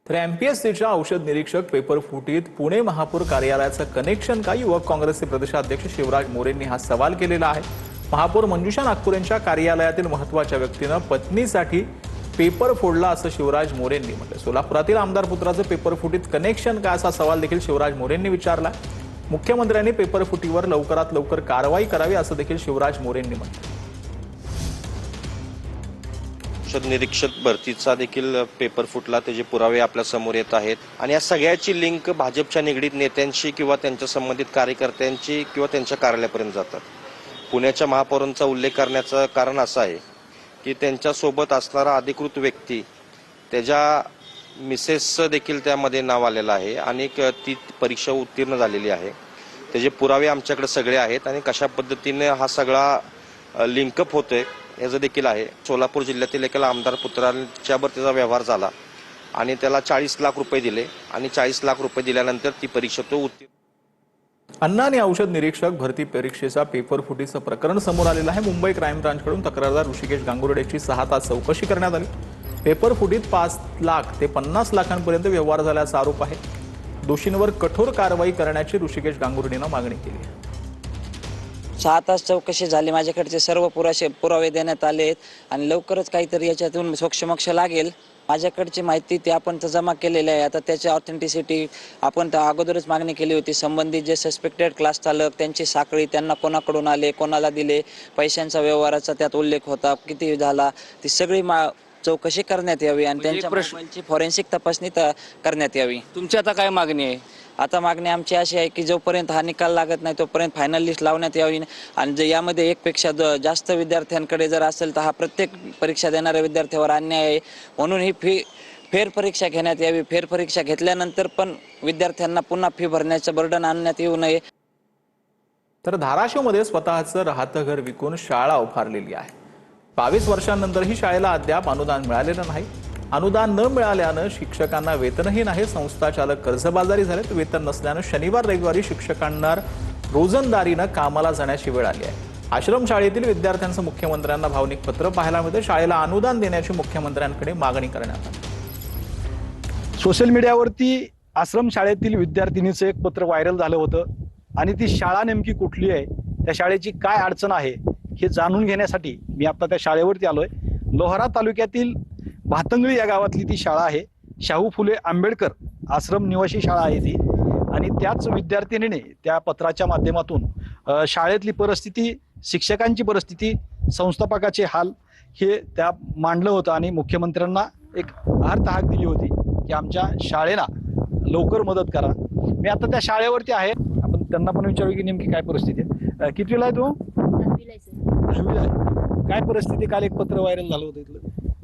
तर एमपीएससीच्या औषध निरीक्षक पेपर फुटीत पुणे महापौर कार्यालयाचं कनेक्शन का? युवक काँग्रेसचे प्रदेशाध्यक्ष शिवराज मोरेंनी हा सवाल केलेला आहे। महापौर मंजुषा नागपूर यांच्या कार्यालयातील महत्त्वाच्या व्यक्तीनं पत्नीसाठी पेपर फोडला असं शिवराज मोरेंनी म्हटलं। सोलापुरातील आमदार पुत्राचं पेपर फुटीत कनेक्शन का असा सवाल देखील शिवराज मोरेंनी विचारला। मुख्यमंत्र्यांनी पेपर फुटीवर लवकरात लवकर कारवाई करावी असं देखील शिवराज मोरेंनी म्हटलं। औषध निरीक्षक भरतीचा देखील पेपर फुटला, त्याचे पुरावे आपल्या समोर येत आहेत आणि या सगळ्याची लिंक भाजपच्या निगडीत नेत्यांशी किंवा त्यांच्या संबंधित कार्यकर्त्यांची किंवा त्यांच्या कार्यालयापर्यंत जातात। पुण्याच्या महापौरांचा उल्लेख करण्याचं कारण असं आहे की त्यांच्यासोबत असणारा अधिकृत व्यक्ती त्याच्या मिसेसचं देखील त्यामध्ये नाव आलेलं आहे आणि ती परीक्षा उत्तीर्ण झालेली आहे। त्याचे पुरावे आमच्याकडे सगळे आहेत आणि कशा पद्धतीने हा सगळा लिंकअप होतोय याचं देखील आहे। सोलापूर जिल्ह्यातील एका आमदार पुत्राच्यावर त्याचा व्यवहार झाला आणि त्याला 40 लाख रुपये दिले आणि 40 लाख रुपये दिल्यानंतर ती परीक्षा तो उत्तीर्ण। अन्न आणि औषध निरीक्षक भरती परीक्षेचा पेपर फुटीचं प्रकरण समोर आलेलं आहे। मुंबई क्राईम ब्रांचकडून तक्रारदार ऋषिकेश गांगुर्डेची 6 तास चौकशी करण्यात आली। पेपर फुटीत 5 लाख ते 50 लाखांपर्यंत व्यवहार झाल्याचा आरोप आहे। दोषींवर कठोर कारवाई करण्याची ऋषिकेश गांगुर्डेनं मागणी केली आहे। 6 तास चौकशी झाली, माझ्याकडचे सर्व पुरावे देण्यात आले आणि लवकरच काहीतरी याच्यातून सोक्षमोक्ष लागेल। माझ्याकडची माहिती ती आपण जमा केलेली आहे। आता त्याची ऑथेंटिसिटी आपण अगोदरच मागणी केली होती। संबंधित जे सस्पेक्टेड क्लास चालक त्यांची साखळी, त्यांना कोणाकडून आले, कोणाला दिले, पैशांचा व्यवहाराचा त्यात उल्लेख होता, किती झाला, ती सगळी चौकशी करण्यात यावी आणि त्यांच्या मोबाईलची फॉरेन्सिक तपासणी करण्यात यावी। तुमची आता काय मागणी आहे? आता मागणी आमची अशी आहे की जोपर्यंत हा निकाल लागत नाही तोपर्यंत फायनल लिस्ट लावण्यात यावी आणि जर यामध्ये एकपेक्षा जास्त विद्यार्थ्यांकडे जर असेल तर हा प्रत्येक परीक्षा देणाऱ्या विद्यार्थ्यावर अन्याय आहे। म्हणून ही फेरपरीक्षा घेण्यात यावी। फेरपरीक्षा घेतल्यानंतर पण विद्यार्थ्यांना पुन्हा फी भरण्याचं बर्डन आणण्यात येऊ नये। तर धाराशिवमध्ये स्वतःचं राहतं घर विकून शाळा उभारलेली आहे। 22 वर्षांनंतरही शाळेला अद्याप अनुदान मिळालेलं नाही। अनुदान न मिळाल्यानं शिक्षकांना वेतनही नाही। संस्था चालक कर्जबाजारी झालेत। वेतन नसल्यानं शनिवार रविवारी शिक्षकांना रोजंदारीनं कामाला जाण्याची वेळ आली आहे। आश्रमशाळेतील विद्यार्थ्यांचं मुख्यमंत्र्यांना भावनिक पत्र पाहायला मिळतं। शाळेला अनुदान देण्याची मुख्यमंत्र्यांकडे मागणी करण्यात आली। सोशल मीडियावरती आश्रमशाळेतील विद्यार्थिनीचं एक पत्र व्हायरल झालं होतं आणि ती शाळा नेमकी कुठली आहे, त्या शाळेची काय अडचण आहे हे जाणून घेण्यासाठी मी आता त्या शाळेवरती आलोय। लोहारा तालुक्यातील भातंगळी या गावातली ती शाळा आहे। शाहू फुले आंबेडकर आश्रम निवासी शाळा आहे ती आणि त्याच विद्यार्थिनीने त्या पत्राच्या माध्यमातून शाळेतली परिस्थिती, शिक्षकांची परिस्थिती, संस्थापकाचे हाल हे त्या मांडलं होतं आणि मुख्यमंत्र्यांना एक आर्त हाक दिली होती की आमच्या शाळेला लवकर मदत करा। मी आता त्या शाळेवरती आहे, आपण त्यांना पण विचारू की नेमकी काय परिस्थिती आहे। कितवीला आहे तू? 10वीला आहे। काय परिस्थिती? काल एक पत्र व्हायरल झालं होतं इथलं।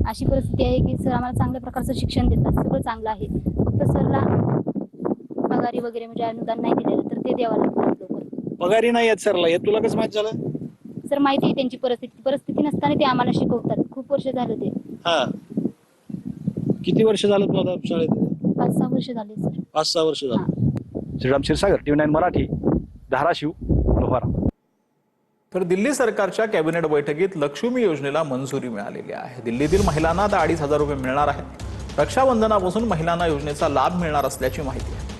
अशी परिस्थिती आहे की सर आम्हाला चांगल्या प्रकारचं शिक्षण देतात, सगळं चांगलं आहे, फक्त सरला पगारी वगैरे म्हणजे अनुदान नाही दिलेलं तर ते द्यावं लागतं लवकर। पगारी नाही आहेत सरला, हे तुला कसं माहित झालं? सर माहिती आहे त्यांची परिस्थिती नसताना ते आम्हाला शिकवतात। खूप वर्ष झालं ते। हा, किती वर्ष झालं तुला आता शाळेत? 5-6 वर्ष झाले सर। 5-6 वर्ष झालं। श्रीराम क्षीरसागर, TV9 मराठी, धाराशिव, लोहारा। तर दिल्ली सरकारच्या कॅबिनेट बैठकीत लक्ष्मी योजनेला मंजुरी मिळालेली आहे। दिल्लीतील महिलांना आता 2,500 रुपये मिळणार आहेत। रक्षाबंधनापासून महिलांना योजनेचा लाभ मिळणार असल्याची माहिती आहे।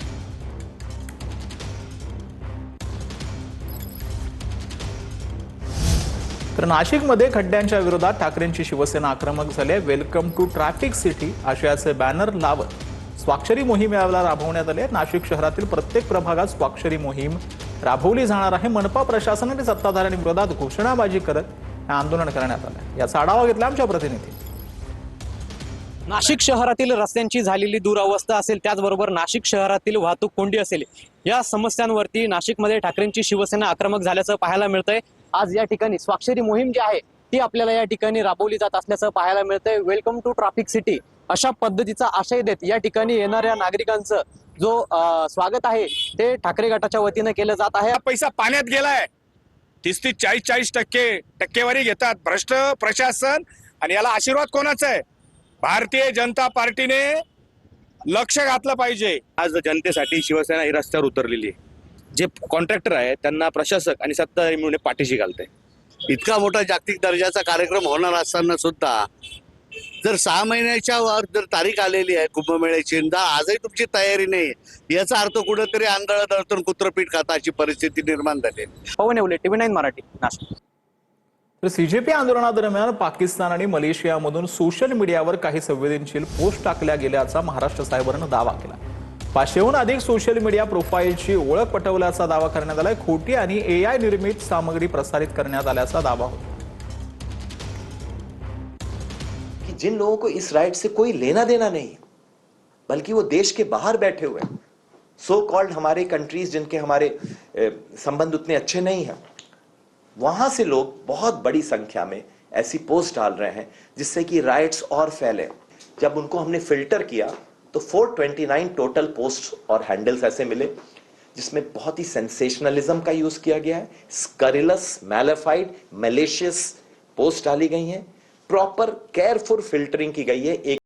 तर नाशिकमध्ये खड्ड्यांच्या विरोधात ठाकरेंची शिवसेना आक्रमक झाली आहे। वेलकम टू ट्रॅफिक सिटी असे बॅनर लावत स्वाक्षरी मोहीम यावेळेला राबवण्यात आली आहे। नाशिक शहरातील प्रत्येक प्रभागात स्वाक्षरी मोहीम राबवली जाणार आहे। मनपा प्रशासनाने सत्ताधाऱ्यांविरोधात घोषणाबाजी करत आंदोलन करण्यात आलं। याचा आढावा घेतला आमच्या प्रतिनिधी। नाशिक शहरातील रस्त्यांची झालेली दुरावस्था असेल, त्याचबरोबर नाशिक शहरातील वाहतूक कोंडी असेल, या समस्यांवरती नाशिकमध्ये ठाकरेंची शिवसेना आक्रमक झाल्याचं पाहायला मिळतंय। आज या ठिकाणी स्वाक्षरी मोहीम जी आहे ती आपल्याला या ठिकाणी राबवली जात असल्याचं पाहायला मिळतंय। वेलकम टू ट्रॅफिक सिटी अशा पद्धतीचा आशय देत या ठिकाणी येणाऱ्या नागरिकांचं जो स्वागत आहे ते ठाकरे गटाच्या वतीने केलं जात आहे। पैसा पाण्यात गेलाय। 30-40% टक्केवारी घेतात भ्रष्ट प्रशासन आणि याला आशीर्वाद कोणाचा आहे? भारतीय जनता पार्टीने लक्ष घातलं पाहिजे। आज जनतेसाठी शिवसेना ही रस्त्यावर उतरलेली आहे। जे कॉन्ट्रॅक्टर आहे त्यांना प्रशासक आणि सत्ताधारी मिळून पाठीशी घालते। इतका मोठा जागतिक दर्जाचा कार्यक्रम होणार असताना सुद्धा जर 6 महिन्याच्या वर जर तारीख आलेली आहे कुंभमेळ्याची आजही तुमची तयारी नाही याचा अर्थ कुठेतरी आंधळ दळतून कुत्रपीठ खाता अशी परिस्थिती निर्माण झाली. पवन येवले, TV9 मराठी, नाशिक. तर सीजेपी आंदोलनादरम्यान पाकिस्तान आणि मलेशियामधून सोशल मीडियावर काही संवेदनशील पोस्ट टाकल्या गेल्याचा महाराष्ट्र सायबरनं दावा केला. 500हून अधिक सोशल मीडिया प्रोफाईलची ओळख पटवल्याचा दावा करण्यात आलाय. खोटी आणि AI निर्मित सामग्री प्रसारित करण्यात आल्याचा दावा होता. कि जिन लोगों को इस राइट से कोई लेना देना नहीं है, बल्कि वो देश के बाहर बैठे हुए हैं, सो कॉल्ड हमारे कंट्रीज जिनके हमारे संबंध उतने अच्छे नहीं हैं, वहां से लोग बहुत बड़ी संख्या में ऐसी पोस्ट डाल रहे हैं जिससे कि राइट्स और फैले. जब उनको हमने फिल्टर किया तो 429 टोटल पोस्ट और हैंडल्स ऐसे मिले जिसमें बहुत ही सेंसेशनलिज्म का यूज किया गया है, स्करिलस, मैलिफाइड, मैलिशियस पोस्ट डाली गई हैं. प्रॉपर केयरफुल फिल्टरिंग की गई है. एक